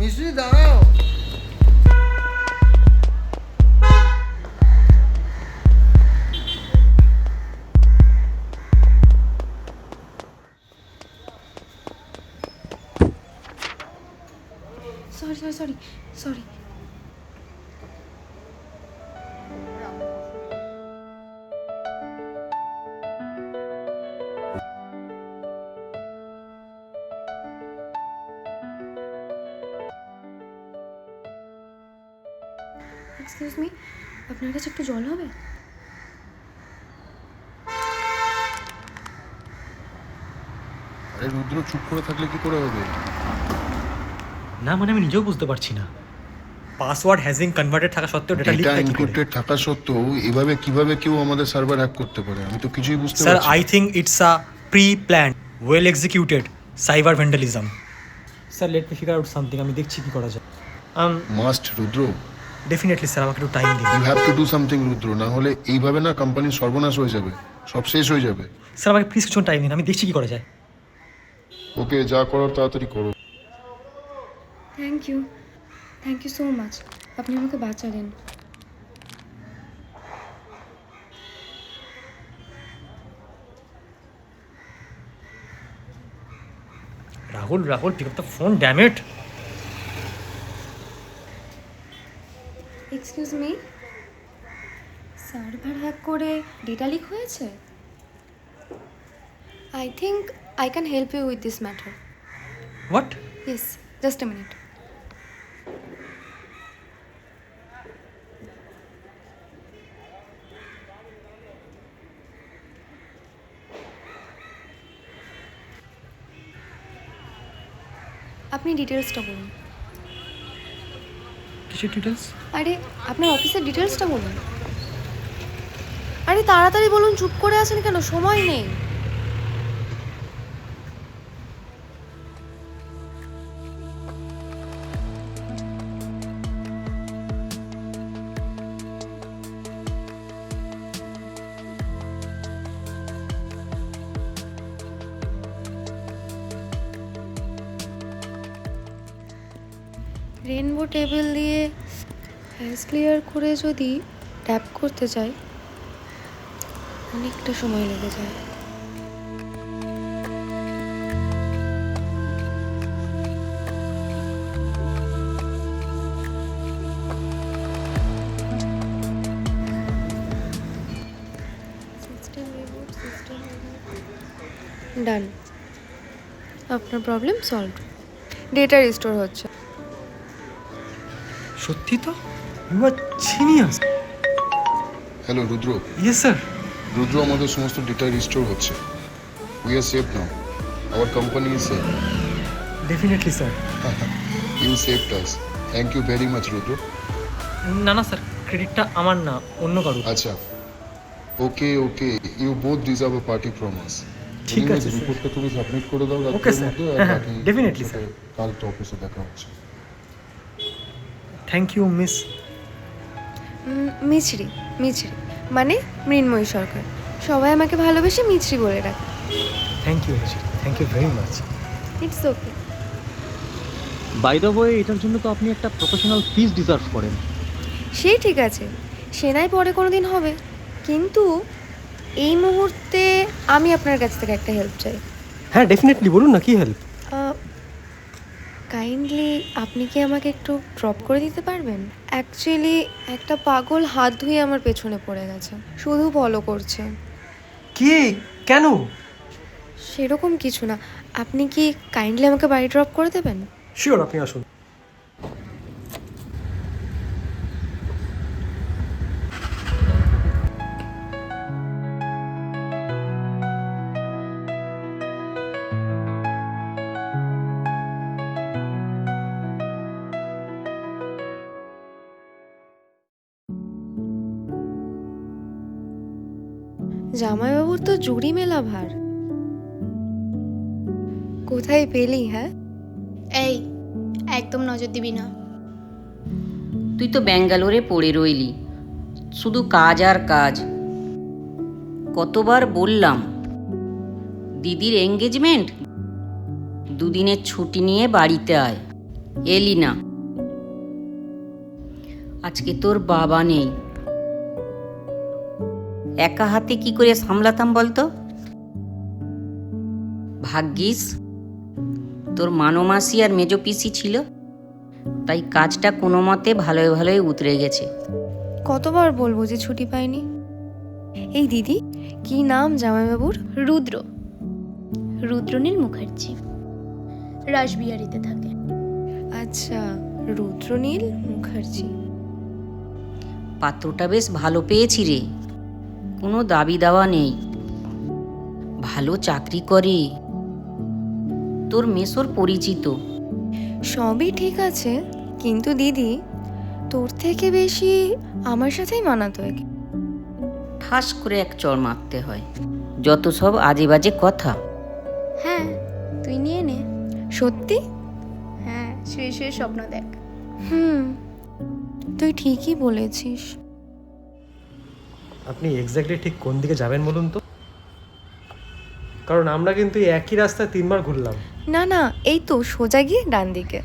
মিশ্রি দাঁড়াও। Sorry. Excuse me, আপনার কাছে একটু জল হবে? আরে রুদ্র, চুপ করে থাকলে কি করে হবে? না মানে আমি নিজেও বুঝতে পারছি না, পাসওয়ার্ড হ্যাজিং কনভার্টেড থাকা সত্ত্বেও ডেটা লিক ডেটা হয় কি করে? এনক্রিপ্টেড থাকা সত্ত্বেও এভাবে কিভাবে কেউ আমাদের সার্ভার হ্যাক করতে পারে? আমি তো কিছুই বুঝতে স্যার, পারছি I think it's a pre planned, well executed cyber vandalism. Sir, let me figure out something, আমি দেখছি কি করা যায়। মাস্ট রুদ্র, ডেফিনেটলি স্যার, আমাকে একটু টাইম দিন। You have to do something Rudra, না হলে এইভাবে না কোম্পানির সর্বনাশ হয়ে যাবে, সব শেষ হয়ে যাবে। স্যার, আমাকে প্লিজ কিছু টাইম দিন, আমি দেখছি কি করা যায়। ওকে, যা করার তাড়াতাড়ি করো। থ্যাংক ইউ সো মাচ, আপনি আমাকে বাঁচালেন। Rahul, pick up the phone, damn it. Excuse me, server hack করে ডেটা লিক হয়েছে? I think I can help you with this matter. What? Yes, just a minute. আপনি ডিটেলসটা বলুন। কিসের ডিটেলস? আরে আপনার অফিসের ডিটেলসটা বলুন। আরে তাড়াতাড়ি বলুন, চুপ করে আছেন কেন? সময় নেই। রেনবো টেবিল দিয়ে হ্যাশ ক্লিয়ার করে যদি ট্যাপ করতে চাই, অনেকটা সময় লেগে যায়। ডান, আপনার প্রবলেম সলভ। ডেটা রিস্টোর হচ্ছে। সত্যি তো? You are genius. Hello Rudra. Yes sir. Rudra, আমাদের সমস্ত ডেটা রিস্টোর হচ্ছে। We are safe now, our company is safe. Definitely sir. You saved us, thank you very much Rudra. না স্যার, ক্রেডিটটা আমার না, অন্য কারো। আচ্ছা, okay, you both deserve a party from us. ঠিক আছে স্যার। রিপোর্টটা তুমি সাবমিট করে দাও Okay, রাতের sir. মধ্যে, আর হ্যাঁ, বাকি definitely, সাথে sir. কাল তো অফিসে দেখা হচ্ছে। Thank you miss. মিছরি মানে মৃন্ময়ী সরকার। সবাই আমাকে ভালোবেসে মিছরি বলে ডাকে। Thank you very much. It's okay. By the way, এটার জন্য তো আপনি একটা প্রফেশনাল ফিস ডিজার্ভ করেন। সেই ঠিক আছে, সেনাই পরে কোনো দিন হবে, কিন্তু এই মুহূর্তে আমি আপনার কাছ থেকে একটা হেল্প চাই। হ্যাঁ, ডেফিনেটলি, বলুন না কি হেল্প। কাইন্ডলি আপনি কি আমাকে একটু ড্রপ করে দিতে পারবেন? অ্যাকচুয়ালি একটা পাগল হাত ধুয়ে আমার পেছনে পড়ে গেছে, শুধু ফলো করছে। কে? কেন? সেরকম কিছু না, আপনি কি কাইন্ডলি আমাকে বাড়ি ড্রপ করে দেবেন? শিওর, আপনি আসুন। জামাইবাবুর তো জুড়ি মেলা ভার। কোথায় পেলি? হ্যাঁ, এই একদম নজর দিবি না। তুই তো ব্যাঙ্গালোরে পড়ে রইলি, শুধু কাজ আর কাজ। কতবার বললাম দিদির এঙ্গেজমেন্ট, দুদিনের ছুটি নিয়ে বাড়িতে আয়। এলি না। আজকে তোর বাবা নেই, একা হাতে কি করে সামলাতাম বলতো? ভাগ্যিস তোর মানমাসি আর মেজো পিসি ছিল, তাই কাজটা কোনো মতে ভালোই ভালোই উতরে গেছে। কতবার বলবো যে ছুটি পাইনি? এই দিদি, কি নাম জামাইবাবুর? রুদ্র, রুদ্রনীল মুখার্জি, রাসবিহারীতে থাকে। আচ্ছা, রুদ্রনীল মুখার্জি। পাত্রটা বেশ ভালো পেয়েছি রে, কোনো দাবি দাওয়া নেই, ভালো চাকরি করে, তোর মেসোর পরিচিত। সবই ঠিক আছে, কিন্তু দিদি, তোর থেকে বেশি আমার সাথেই মানাতো একে। ঠাস করে এক চড় মারতে হয়, যত সব আজে বাজে কথা। হ্যাঁ, তুই নিয়ে নে। সত্যি? হ্যাঁ, শুয়ে শুয়ে স্বপ্ন দেখ। তুই ঠিকই বলেছিস। আপনি এক্স্যাক্টলি ঠিক কোন দিকে যাবেন বলুন তো, কারণ আমরা কিন্তু এই একই রাস্তায় 3বার ঘুরলাম। না না, এই তো সোজা গিয়ে ডান দিকে।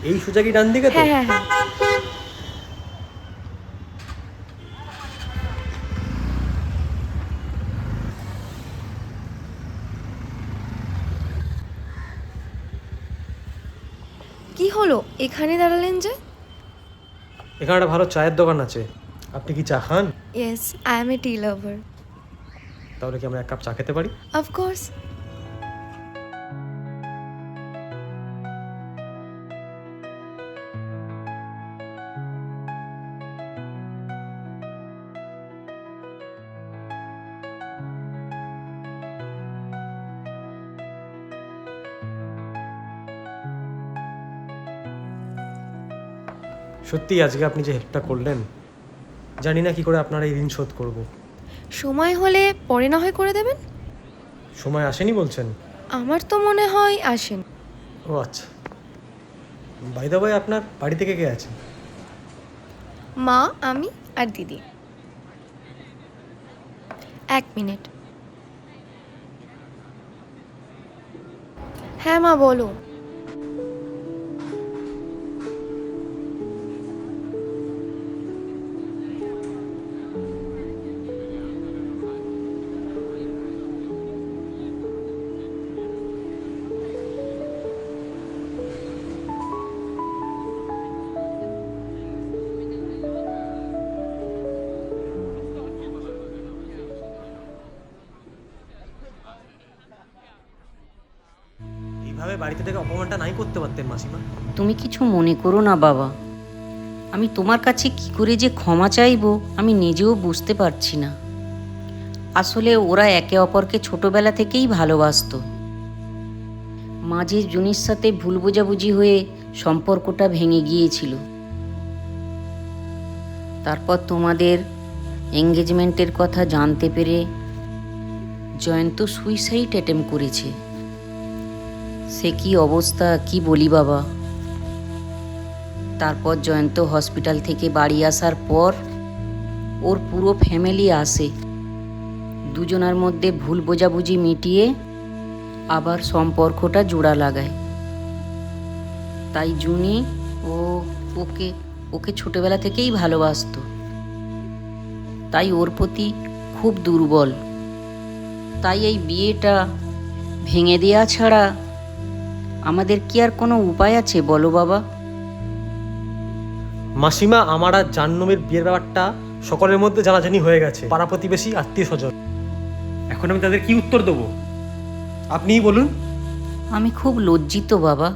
এই সোজা কি ডান দিকে তো? হ্যাঁ হ্যাঁ হ্যাঁ। কি হলো, এখানে দাঁড়ালেন যে? এখানে একটা ভালো চায়ের দোকান আছে, আপনি কি চা খান? ইয়েস, আই এম এ টি লাভার। তাহলে কি আমরা এক কাপ চা খেতে পারি? অফকোর্স। সত্যি আজকে আপনি যে হেল্পটা করলেন, জানি না কি করে আপনার এই ঋণ শোধ করব। সময় হলে পরে না হয় করে দেবেন। সময় আসেনি বলছেন? আমার তো মনে হয় আসেন। ও আচ্ছা, বাই দ্য ওয়ে আপনার বাড়ি থেকে কে আছে? মা, আমি আর দিদি। 1 মিনিট। হ্যাঁ মা, বলো। এইভাবে বাড়িতে থেকে অপমানটা নাই করতে পারতেন মাসিমা। তুমি কিছু মনে করো না বাবা, আমি তোমার কাছে কি করে যে ক্ষমা চাইবো আমি নিজেও বুঝতে পারছি না। আসলে ওরা একে অপরকে ছোটবেলা থেকেই ভালোবাসতো। মাঝে জুনির সাথে ভুল বোঝাবুঝি হয়ে সম্পর্কটা ভেঙে গিয়েছিল। তারপর তোমাদের এঙ্গেজমেন্টের কথা জানতে পেরে জয়ন্ত সুইসাইড অ্যাটেম্প করেছে। সে কি অবস্থা কি বলি বাবা। তারপর জয়ন্ত হসপিটাল থেকে বাড়ি আসার পর ওর পুরো ফ্যামিলি আসে, দুজনার মধ্যে ভুল বোঝাবুঝি মিটিয়ে আবার সম্পর্কটা জোড়া লাগায়। তাই জুনি ওকে ওকে ছোটবেলা থেকেই ভালোবাসতো, তাই ওর প্রতি খুব দুর্বল। তাই এই বিয়েটা ভেঙে দেওয়া ছাড়া আমাদের কি আর কোনো উপায় আছে বলো বাবা? মাসিমা, আমার আর জাহ্নবীর বিয়ের ব্যাপারটা সকলের মধ্যে জানাজানি হয়ে গেছে, পাড়া প্রতিবেশী আত্মীয় স্বজন। এখন আমি তাদের কি উত্তর দেবো আপনিই বলুন। আমি খুব লজ্জিত বাবা,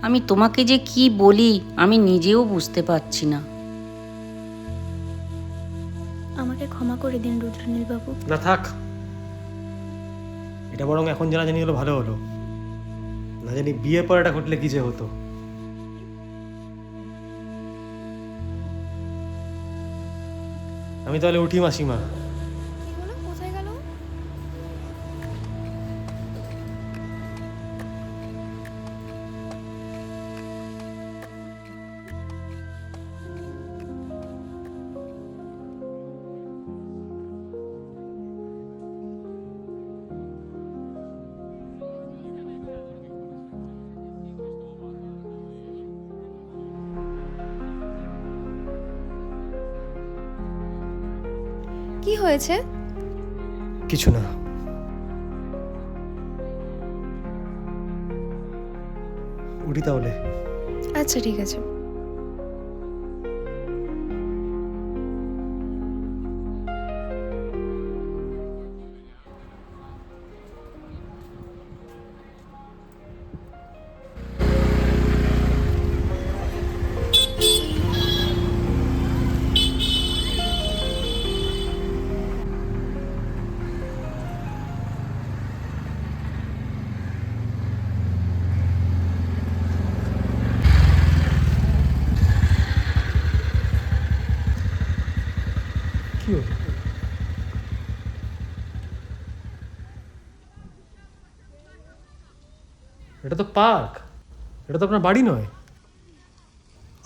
আমি তোমাকে যে কি বলি আমি নিজেও বুঝতে পারছি না। আমাকে ক্ষমা করে দিন রুদ্রনীল বাবু। না থাক, এটা বরং এখন জানাজানি হলো ভালো হলো, না জানি বিয়ের পর এটা ঘটলে কি যে হতো। আমি তাহলে উঠি মাসিমা। কি হলো, কোথায় গেল? কি হয়েছে? কিছু না। উঠি তাহলে। আচ্ছা ঠিক আছে। কি হলো? এটা তো পার্ক, এটা তো আপনার বাড়ি নয়।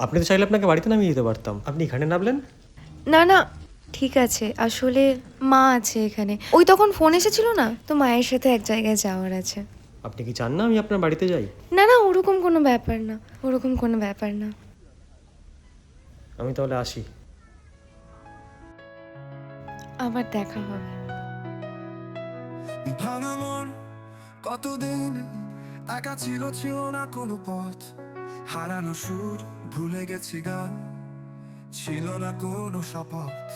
আপনি তো চাইলে আপনাকে বাড়িতে নামিয়ে দিতে পারতাম, আপনি এখানে নামলেন। না না ঠিক আছে, আসলে মা আছে এখানে। ওই তখন ফোন এসেছিল না, তো মায়ের সাথে এক জায়গায় যাওয়ার আছে। আপনি কি চান না আমি আপনার বাড়িতে যাই? না না ওরকম কোনো ব্যাপার না, ওরকম কোনো ব্যাপার না। আমি তাহলে আসি। আবার দেখা হবে। ভাঙা মন কতদিন একা ছিল, ছিল না কোনো পথ, হারানো সুর ভুলে গেছি গান, ছিল না কোনো শপথ।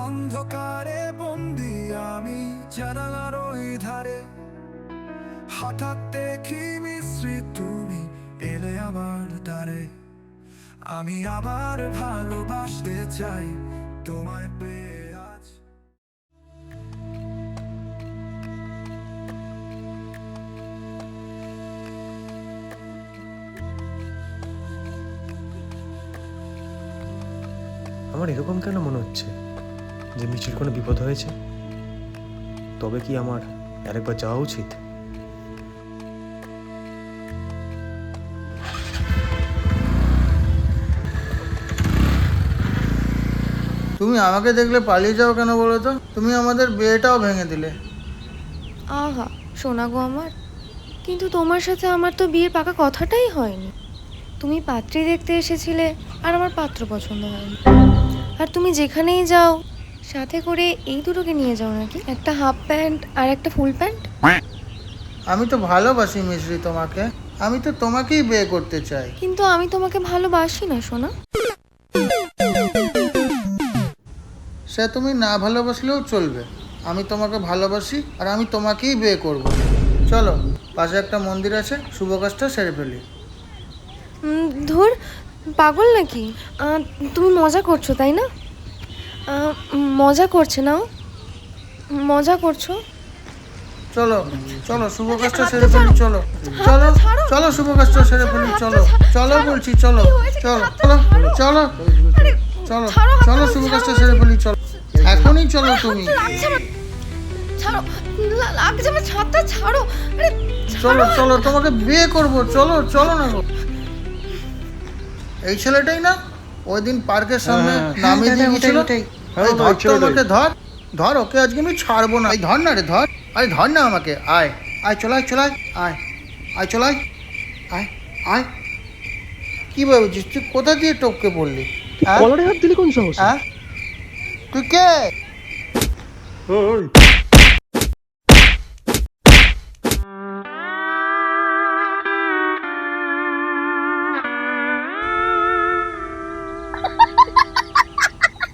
অন্ধকারে বন্দি আমি জানালার ওই ধারে, হঠাৎ দেখি মিশ্রি তুমি এলে আমার দ্বারে। আমি আবার ভালোবাসতে চাই তোমায় পেয়ে আজ। আমার এরকম কেন মনে হচ্ছে যে মিষ্টির কোনো বিপদ হয়েছে? তবে কি আমার আরেকবার যাওয়া উচিত? তুমি আমাকে দেখলে পালিয়ে যাও কেন বলো তো? তুমি আমাদের বিয়েটাও ভেঙে দিলে। আহা শোনা গো আমার, কিন্তু তোমার সাথে আমার তো বিয়ের পাকা কথাটাই হয়নি। তুমি পাত্রী দেখতে এসেছিলে আর আমার পাত্র পছন্দ হয়নি। আর তুমি যেখানেই যাও সাথে করে এই দুটোকে নিয়ে যাও নাকি, একটা হাফ প্যান্ট আর একটা ফুল প্যান্ট। আমি তো ভালোবাসি মিশ্রি তোমাকে, আমি তো তোমাকেই বিয়ে করতে চাই। কিন্তু আমি তোমাকে ভালোবাসি না সোনা। সে তুমি না ভালোবাসলেও চলবে, আমি তোমাকে ভালোবাসি আর আমি তোমাকেই বিয়ে করব। চলো পাশে একটা মন্দির আছে, শুভ কাজটা সেরে ফেলি। ধুর পাগল নাকি? তুমি মজা করছো তাই না? মজা করছে না? মজা করছো? চলো চলো শুভ কাজটা সেরে ফেলি, চলো চলো চলো শুভ কাজটা সেরে ফেলি, চলো চলো বলছি, চলো চলো চলো চলো চলো চলো শুভ কাজটা সেরে ফেলি, চলো এখনই চলো তুমি। ছাড়ো, লাগছে আমার ছাদটা, ছাড়ো। চলো চলো তোমাকে বিয়ে করব, চলো চলো না গো। এই ছেলেটাই না ওই দিন পার্কের সামনে নামিয়ে দিয়ে গেছিল? এই ধর তো আমাকে, ধর ধর ওকে, আজকে আমি ছাড়বো না। এই ধর না রে, ধর, আরে ধর না আমাকে। আয় আয় চলাই চলাই, আয় আয় চলাই, আয় আয়। কি ভাবছিস তুই? কোথা দিয়ে টপকে পড়লি? কলারে হাত দিলি কোন সাহস? হ্যাঁ তুই কে?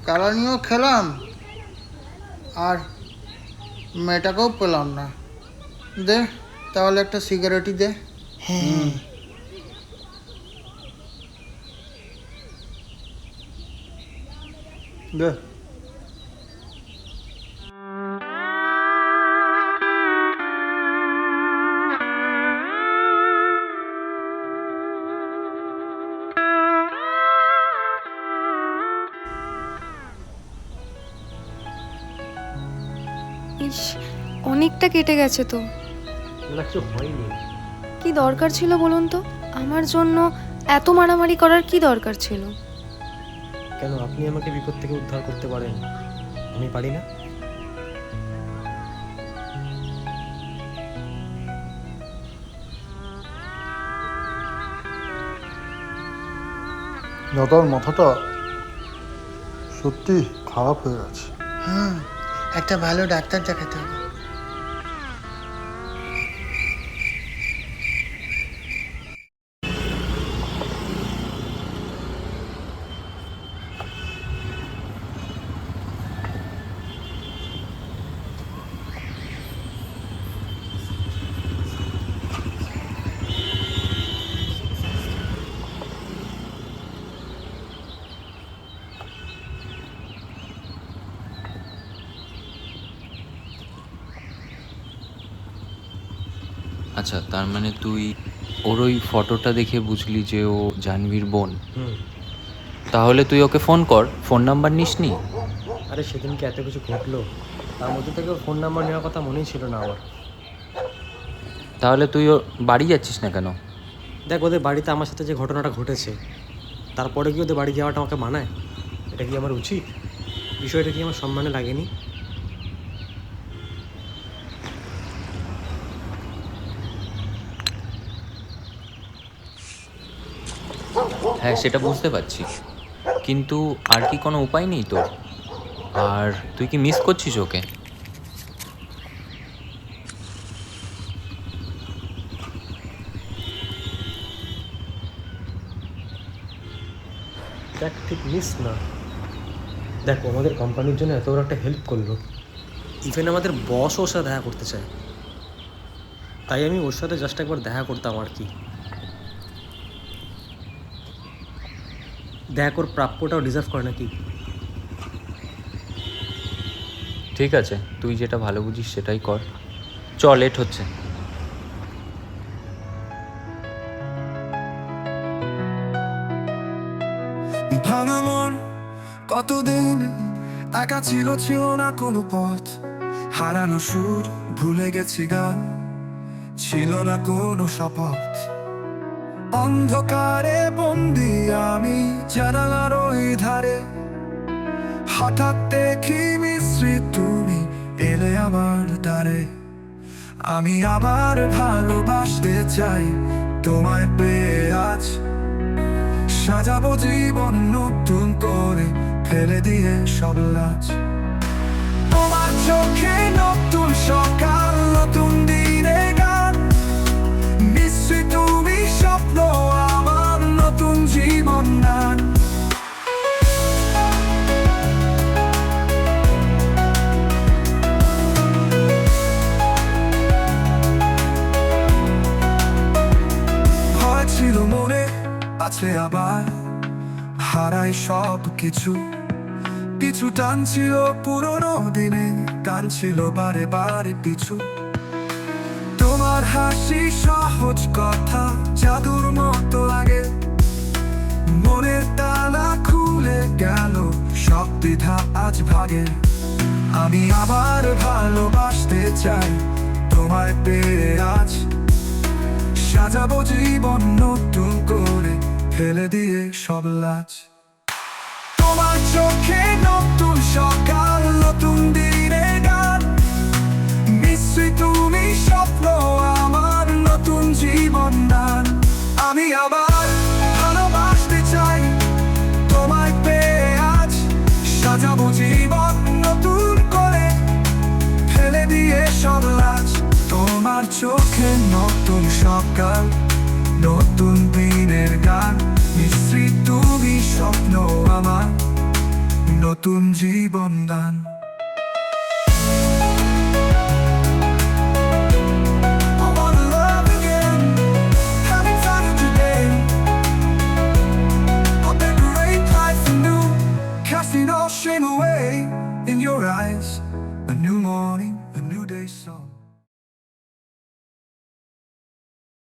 কালানিও খেলাম আর মেয়েটাকেও পেলাম না। দে তাহলে একটা সিগারেটই দে। হ্যাঁ দে। ইস অনেকটা কেটে গেছে তো। না কিছু হয়নি। কি দরকার ছিল বলুন তো? আমার জন্য এত মারামারি করার কি দরকার ছিল? কেন আপনি আমাকে বিপদ থেকে উদ্ধার করতে পারেন, আমি পারি না? দাদার মাথাটা সত্যি খারাপ হয়ে গেছে। একটা ভালো ডাক্তার দেখাতে হবে। আচ্ছা, তার মানে তুই ওর ওই ফটোটা দেখে বুঝলি যে ও জাহ্নবীর বোন? তাহলে তুই ওকে ফোন কর, ফোন নাম্বার নিসনি? আরে সেদিনকে এত কিছু ঘটলো, তার মধ্যে থেকে ওর ফোন নাম্বার নেওয়ার কথা মনেই ছিল না আমার। তাহলে তুই ওর বাড়ি যাচ্ছিস না কেন? দেখ, ওদের বাড়িতে আমার সাথে যে ঘটনাটা ঘটেছে, তারপরে কি ওদের বাড়ি যাওয়াটা আমাকে মানায়? এটা কি আমার উচিত? বিষয়টা কি আমার সম্মানে লাগেনি? হ্যাঁ, সেটা বুঝতে পারছি, কিন্তু আর কি কোনো উপায় নেই তোর? আর তুই কি মিস করছিস ওকে? দেখ, ঠিক মিস না। দেখো, আমাদের কোম্পানির জন্য এত বড় একটা হেল্প করলো, ইভেন আমাদের বসও ওর সাথে দেখা করতে চায়। তাই আমি ওর সাথে জাস্ট একবার দেখা করতাম আর কি। দেখ, ওর প্রাপ্যটাও ডিজার্ভ করে নাকি। ঠিক আছে, তুই যেটা ভালো বুঝিস সেটাই কর। চল, লেট হচ্ছে। ভাঙা মন কতদিন একা ছিল, ছিল না কোনো পথ, হারানো সুর ভুলে গেছি গান, ছিল না কোনো শপথ। অন্ধকারে বন্দি আমি জানালার ওই ধারে, হঠাৎ দেখি মিশ্রি তুমি এলে আমার দ্বারে। আমি আবার ভালোবাসতে চাই তোমায় পেয়ে আজ, সাজাবো জীবন নতুন করে, ফেলে দিয়ে সব লাজ। তোমার চোখে নতুন সকাল, নতুন দিনের গান, নিশ্চয়ই তুমি স্বপ্ন আমার, নতুন জীবন দান। হয়েছিল মনে আছে আবার, হারাই সব কিছু, পিছু টানছিল পুরনো দিনে, টানছিল বারে বারে পিছু। তোমার হাসি সহজ কথা জাদুর মতো লাগে, মনের তালা খুলে গেল, সব দ্বিধা আজ ভাগে। আমি আবার ভালোবাসতে চাই তোমায় পেয়ে আজ, সাজাবো জীবন নতুন করে, ফেলে দিয়ে সব লাজ। তোমার চোখে নতুন সকাল, নতুন দিনের গান, নিশ্চয়ই তুমি স্বপ্ন আমার, নতুন জীবন দান। আমি আবার ভালোবাসতে চাই তোমায় পেয়ে আজ, সাজাবো জীবন নতুন করে, ফেলে দিয়ে সব লাজ। তোমার চোখে নতুন সকাল, নতুন দিনের গান, নিশ্চয়ই তুমি স্বপ্ন আমার, নতুন জীবন দান।